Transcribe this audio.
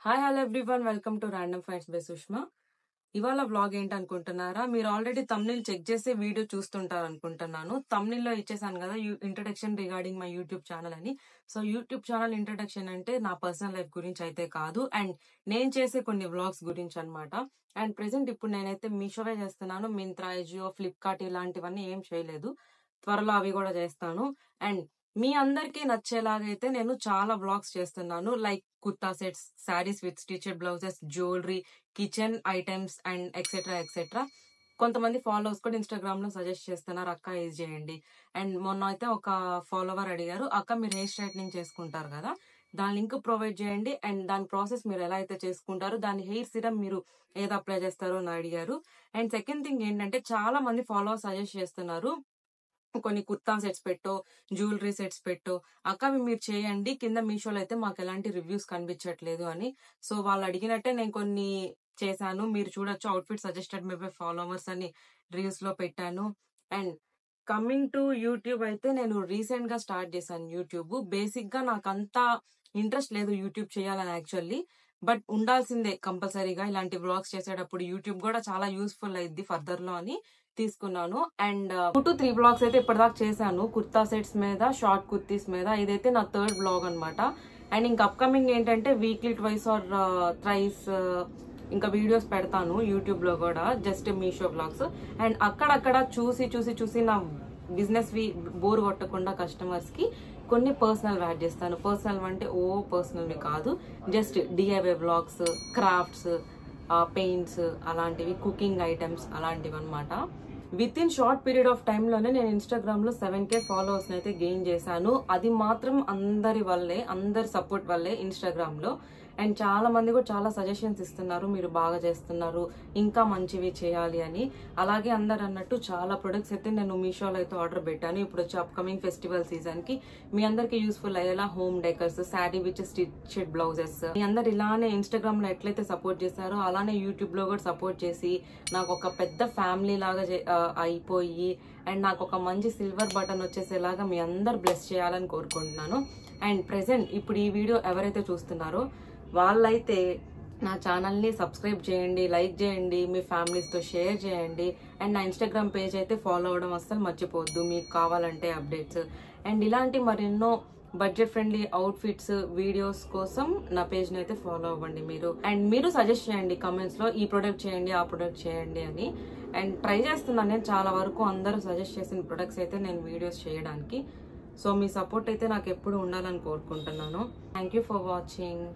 Hi hello everyone, welcome to random finds by Sushma. ఇవాళ vlog ఏంటనుకుంటున్నారా? మీరు already thumbnail check చేసే video చూస్తుంటారు అనుకుంటున్నాను. తమ్నైల్ లో ఇచ్చేసాను కదా introduction regarding my YouTube channel అని. సో యూట్యూబ్ ఛానల్ ఇంట్రడక్షన్ అంటే నా పర్సనల్ లైఫ్ గురించి అయితే కాదు, అండ్ నేను చేసే కొన్ని వ్లాగ్స్ గురించి అనమాట. అండ్ ప్రెసెంట్ ఇప్పుడు నేనైతే మీషోవే చేస్తున్నాను. మింత్రా, ఎజియో, ఫ్లిప్కార్ట్ ఇలాంటివన్నీ ఏం చేయలేదు. త్వరలో అవి కూడా చేస్తాను. అండ్ మీ అందరికీ నచ్చేలాగైతే నేను చాలా వ్లాగ్స్ చేస్తున్నాను, like kurta sets, saris with stitched blouses, jewellery, kitchen items and etcetera etcetera. కొంతమంది ఫాలోవర్స్ కూడా ఇన్స్టాగ్రామ్ లో సజెస్ట్ చేస్తున్నారు, అక్క ఇది చేయండి. అండ్ మొన్న అయితే ఒక ఫాలోవర్ అడిగారు, అక్క మీరు హెయిర్ స్ట్రైట్నింగ్ చేసుకుంటారు కదా, దాని లింక్ ప్రొవైడ్ చేయండి అండ్ దాని ప్రాసెస్ మీరు ఎలా అయితే చేసుకుంటారో, దాని హెయిర్ సిరమ్ మీరు ఏది అప్లై చేస్తారో అని అడిగారు. అండ్ సెకండ్ థింగ్ ఏంటంటే, చాలా మంది ఫాలోవర్స్ సజెస్ట్ చేస్తున్నారు కొన్ని కుర్తా సెట్స్ పెట్టో, జ్యువెలరీ సెట్స్ పెట్టో, అక్క అవి మీరు చేయండి, కింద మీషోలో అయితే మాకు ఎలాంటి రివ్యూస్ కనిపించట్లేదు అని. సో వాళ్ళు అడిగినట్టే నేను కొన్ని చేశాను. మీరు చూడొచ్చు, outfit suggested my by followers అని రీల్స్ లో పెట్టాను. అండ్ కమింగ్ టు యూట్యూబ్ అయితే, నేను రీసెంట్ గా స్టార్ట్ చేశాను యూట్యూబ్. బేసిక్ గా నాకు అంత ఇంట్రెస్ట్ లేదు యూట్యూబ్ చేయాలని యాక్చువల్లీ, బట్ ఉండాల్సిందే కంపల్సరీగా. ఇలాంటి వ్లాగ్స్ చేసేటప్పుడు యూట్యూబ్ కూడా చాలా యూస్ఫుల్ అయింది ఫర్దర్ లో అని తీసుకున్నాను. అండ్ 2 to 3 వ్లాగ్స్ అయితే ఇప్పటిదాకా చేశాను, కుర్తా సెట్స్ మీద, షార్ట్ కుర్తీస్ మీద. ఇదైతే నా 3rd వ్లాగ్ అనమాట. అండ్ ఇంకా అప్కమింగ్ ఏంటంటే, వీక్లీ ట్వైస్ ఆర్ థ్రైస్ ఇంకా వీడియోస్ పెడతాను యూట్యూబ్ లో కూడా, జస్ట్ మీషో వ్లాగ్స్. అండ్ అక్కడక్కడ చూసి నా బిజినెస్ వి బోర్ కొట్టకుండా కస్టమర్స్ కి కొన్ని పర్సనల్ యాడ్ చేస్తాను. పర్సనల్ అంటే పర్సనల్ కాదు, just DIY vlogs, crafts, paints, అలాంటివి, కుకింగ్ ఐటమ్స్ అలాంటివి అనమాట. With in short period of time లోనే నేను ఇన్స్టాగ్రామ్ లో 7K ఫాలోవర్స్ అయితే గెయిన్ చేశాను. అది మాత్రం అందరి వల్లే, అందరి సపోర్ట్ వల్లే ఇన్స్టాగ్రామ్ లో. అండ్ చాలా మంది కూడా చాలా సజెషన్స్ ఇస్తున్నారు, మీరు బాగా చేస్తున్నారు, ఇంకా మంచివి చేయాలి అని. అలాగే అందరు అన్నట్టు చాలా ప్రొడక్ట్స్ అయితే నేను మీషోలో అయితే ఆర్డర్ పెట్టాను. ఇప్పుడు వచ్చే అప్కమింగ్ ఫెస్టివల్ సీజన్ కి మీ అందరికి యూస్ఫుల్ అయ్యేలా home decors, sari with stitched blouses. మీ అందరు ఇలానే ఇన్స్టాగ్రామ్ లో ఎట్లయితే సపోర్ట్ చేశారో, అలానే యూట్యూబ్ లో కూడా సపోర్ట్ చేసి నాకు ఒక పెద్ద ఫ్యామిలీ లాగా అయిపోయి, అండ్ నాకు ఒక మంచి సిల్వర్ బటన్ వచ్చేసేలాగా మీ అందరు బ్లెస్ చేయాలని కోరుకుంటున్నాను. అండ్ ప్రెసెంట్ ఇప్పుడు ఈ వీడియో ఎవరైతే చూస్తున్నారో వాళ్ళైతే నా ఛానల్ని సబ్స్క్రైబ్ చేయండి, లైక్ చేయండి, మీ ఫ్యామిలీస్తో షేర్ చేయండి. అండ్ నా ఇన్స్టాగ్రామ్ పేజ్ అయితే ఫాలో అవ్వడం అస్సలు మర్చిపోవద్దు, మీకు కావాలంటే అప్డేట్స్. అండ్ ఇలాంటి మరెన్నో బడ్జెట్ ఫ్రెండ్లీ అవుట్ఫిట్స్ వీడియోస్ కోసం నా పేజ్ని అయితే ఫాలో అవ్వండి మీరు. అండ్ మీరు సజెస్ట్ చేయండి కమెంట్స్ లో, ఈ ప్రొడక్ట్ చేయండి, ఆ ప్రొడక్ట్ చేయండి అని. అండ్ ట్రై చేస్తున్నాను నేను చాలా వరకు, అందరూ సజెస్ట్ చేసిన ప్రొడక్ట్స్ అయితే నేను వీడియోస్ చేయడానికి. సో మీ సపోర్ట్ అయితే నాకు ఎప్పుడు ఉండాలని కోరుకుంటున్నాను. Thank you for watching.